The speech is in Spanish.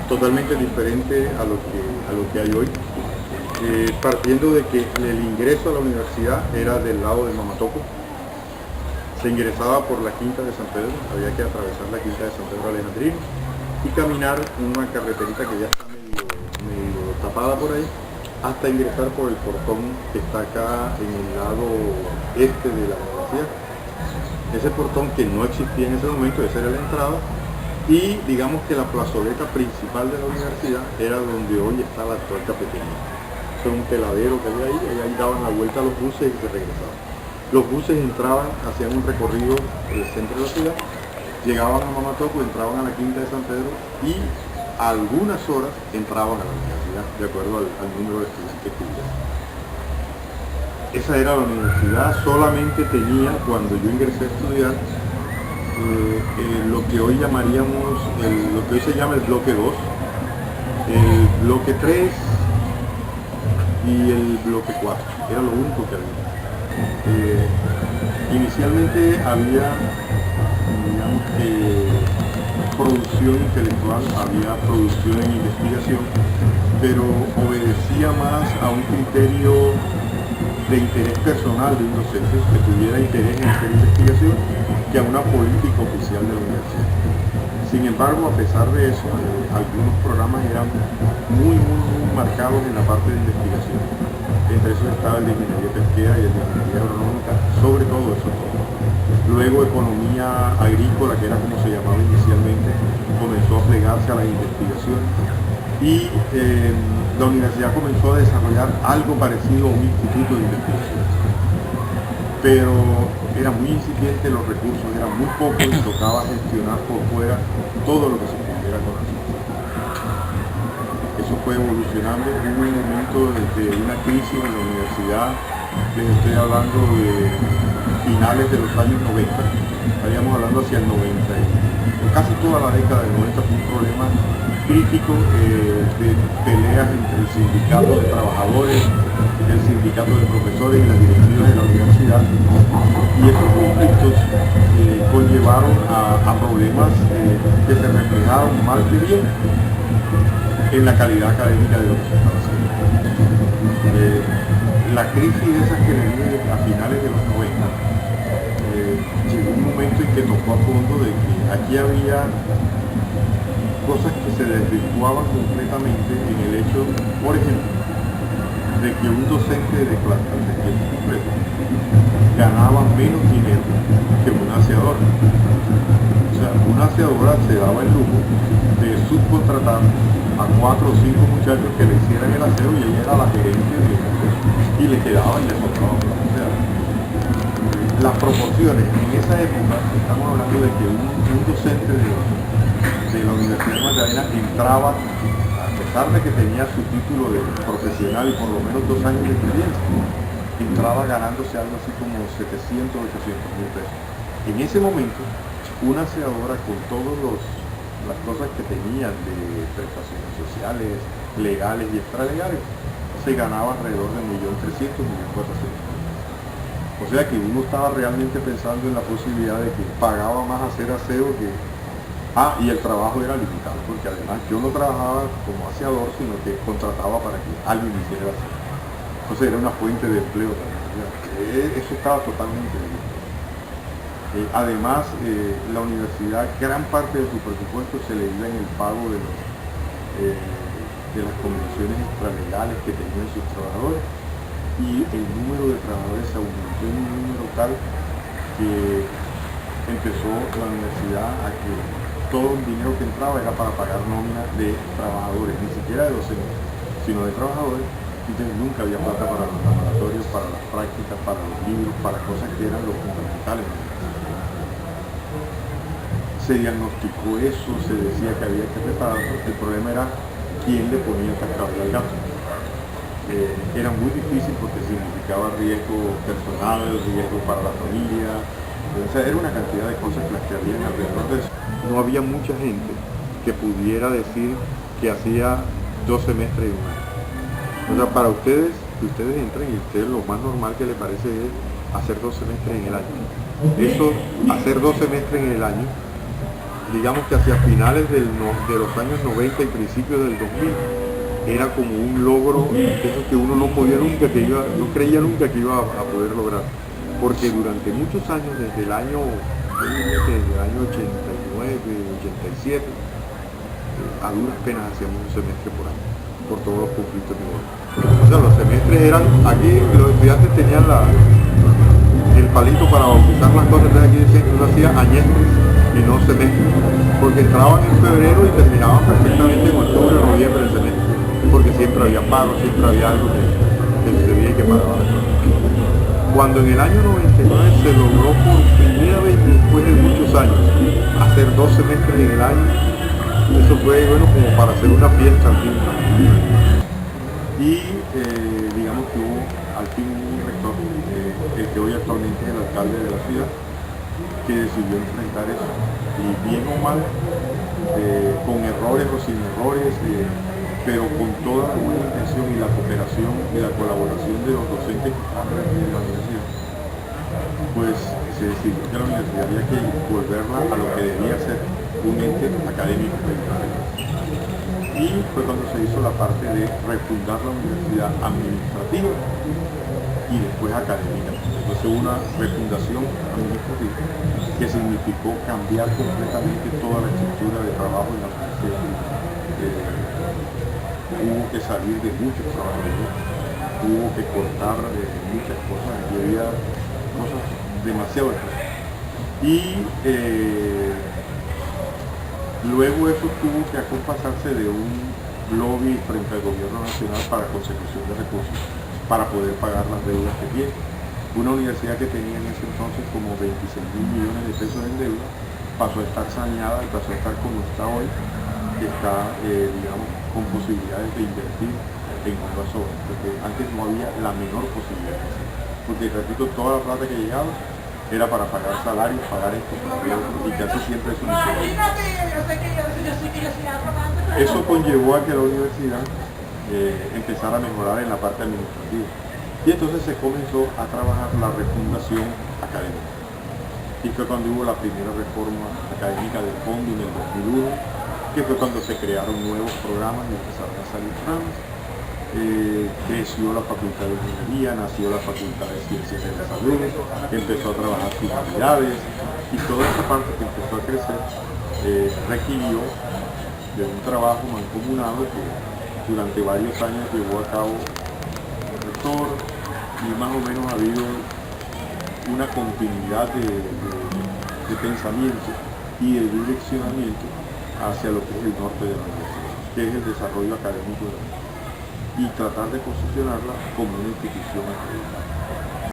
totalmente diferente a lo que hay hoy. Partiendo de que el ingreso a la universidad era del lado de Mamatoco. Se ingresaba por la Quinta de San Pedro, había que atravesar la Quinta de San Pedro Alejandrino y caminar una carreterita que ya está medio tapada por ahí, hasta ingresar por el portón que está acá en el lado este de la universidad. Ese portón que no existía en ese momento, esa era la entrada, y digamos que la plazoleta principal de la universidad era donde hoy está la actual cafetería. Es un peladero que había ahí, y ahí daban la vuelta a los buses y se regresaban. Los buses entraban, hacían un recorrido por el centro de la ciudad, llegaban a Mamatoco, entraban a la Quinta de San Pedro y a algunas horas entraban a la universidad, de acuerdo al número de estudiantes que tuviera. Esa era la universidad, solamente tenía, cuando yo ingresé a estudiar, lo que hoy llamaríamos, lo que hoy se llama el bloque 2, el bloque 3 y el bloque 4, era lo único que había. Inicialmente había, digamos que, producción intelectual, había producción en investigación, pero obedecía más a un criterio de interés personal de un docente que tuviera interés en hacer investigación que a una política oficial de la universidad. Sin embargo, a pesar de eso, algunos programas eran muy marcados en la parte de investigación. Entre esos estaba el de ingeniería pesquera y el de ingeniería agronómica, sobre todo eso. Luego economía agrícola, que era como se llamaba inicialmente, comenzó a plegarse a la investigación y la universidad comenzó a desarrollar algo parecido a un instituto de investigación. Pero era muy incipiente, los recursos eran muy pocos y tocaba gestionar por fuera todo lo que se pudiera conocer. Eso fue evolucionando. Hubo un momento de una crisis en la universidad, les estoy hablando de finales de los años 90, estaríamos hablando hacia el 90, casi toda la década del 90 fue un problema crítico de peleas entre el sindicato de trabajadores, el sindicato de profesores y las directivas de la universidad, y esos conflictos conllevaron a problemas que se reflejaron mal que bien en la calidad académica de lo que se estaba haciendo. La crisis de esas que venía a finales de los 90 llegó un momento en que tocó a fondo de que aquí había cosas que se desvirtuaban completamente en el hecho, por ejemplo, de que un docente de clase de tiempo completo ganaba menos dinero que una aseadora. O sea, una aseadora se daba el lujo de subcontratar a 4 o 5 muchachos que le hicieran el aseo y ella era la gerente y le quedaba y le sobraba. O sea, las proporciones en esa época, estamos hablando de que un docente de la Universidad de Magdalena entraba, a pesar de que tenía su título de profesional y por lo menos 2 años de experiencia, entraba ganándose algo así como 700, 800 mil pesos. En ese momento, una aseadora con todas las cosas que tenía de prestaciones sociales, legales y extralegales, se ganaba alrededor de 1.300.000, 1.400.000. O sea que uno estaba realmente pensando en la posibilidad de que pagaba más hacer aseo que... y el trabajo era limitado, porque además yo no trabajaba como aseador, sino que contrataba para que alguien hiciera el aseo. Entonces era una fuente de empleo también. Eso estaba totalmente limitado. Además, la universidad, gran parte de su presupuesto se le iba en el pago de las convenciones extralegales que tenían sus trabajadores, y el número de trabajadores se aumentó en un número tal que empezó la universidad a que todo el dinero que entraba era para pagar nómina de trabajadores, ni siquiera de docentes, sino de trabajadores. Entonces nunca había plata para los laboratorios, para las prácticas, para los libros, para cosas que eran lo fundamentales. Se diagnosticó eso, se decía que había que prepararlo. El problema era quién le ponía cascabel al gato. Era muy difícil porque significaba riesgo personal, riesgo para la familia. O sea, era una cantidad de cosas las que habían alrededor de eso. No había mucha gente que pudiera decir que hacía 2 semestres en un año. O sea, para ustedes, que ustedes entren y ustedes lo más normal que les parece es hacer 2 semestres en el año. Eso, hacer 2 semestres en el año, digamos que hacia finales de los años 90 y principios del 2000, era como un logro, eso que uno no podía nunca, no creía nunca que iba a poder lograr. Porque durante muchos años, desde el año, yo diría que desde el año 89, 87, a duras penas hacíamos un semestre por año, por todos los conflictos que hubo. O sea, los semestres eran, aquí los estudiantes tenían el palito para bautizar las cosas, entonces aquí decían que uno hacía añestres y no semestres, porque entraban en febrero y terminaban perfectamente en octubre o noviembre del semestre, porque siempre había paro, siempre había algo que sucedía y que paraba la cosa. Cuando en el año 99 se logró por primera vez después de muchos años hacer 2 semestres en el año, eso fue bueno como para hacer una fiesta al fin. Y digamos que hubo al fin un rector, el que hoy actualmente es el alcalde de la ciudad, que decidió enfrentar eso. Y bien o mal, con errores o sin errores, pero con toda la buena intención y la cooperación y la colaboración de los docentes que están en la universidad, pues se decidió que la universidad había que volverla a lo que debía ser un ente académico. Y fue cuando se hizo la parte de refundar la universidad administrativa y después académica. Entonces una refundación administrativa que significó cambiar completamente toda la estructura de trabajo en la universidad. Hubo que salir de muchos trabajadores, hubo que cortar muchas cosas, y había cosas demasiado cosas. Y luego eso tuvo que acompasarse de un lobby frente al gobierno nacional para consecución de recursos para poder pagar las deudas que tiene. Una universidad que tenía en ese entonces como 26.000 millones de pesos en deuda pasó a estar saneada y pasó a estar como está hoy, que está, digamos, con posibilidades de invertir en otras obras, porque antes no había la menor posibilidad. Porque, repito, toda la plata que llegaba era para pagar salarios, pagar esto, pagar otro, y casi siempre eso no se hacía. Eso conllevó a que la universidad empezara a mejorar en la parte administrativa. Y entonces se comenzó a trabajar la refundación académica. Y fue cuando hubo la primera reforma académica del fondo en el 2001, que fue cuando se crearon nuevos programas y empezaron a salir programas. Creció la Facultad de Ingeniería, nació la Facultad de Ciencias de la Salud, empezó a trabajar sus unidades y toda esta parte que empezó a crecer requirió de un trabajo mancomunado que durante varios años llevó a cabo el rector, y más o menos ha habido una continuidad de pensamiento y de direccionamiento hacia lo que es el norte de la universidad, que es el desarrollo académico de la universidad, y tratar de posicionarla como una institución acreditada.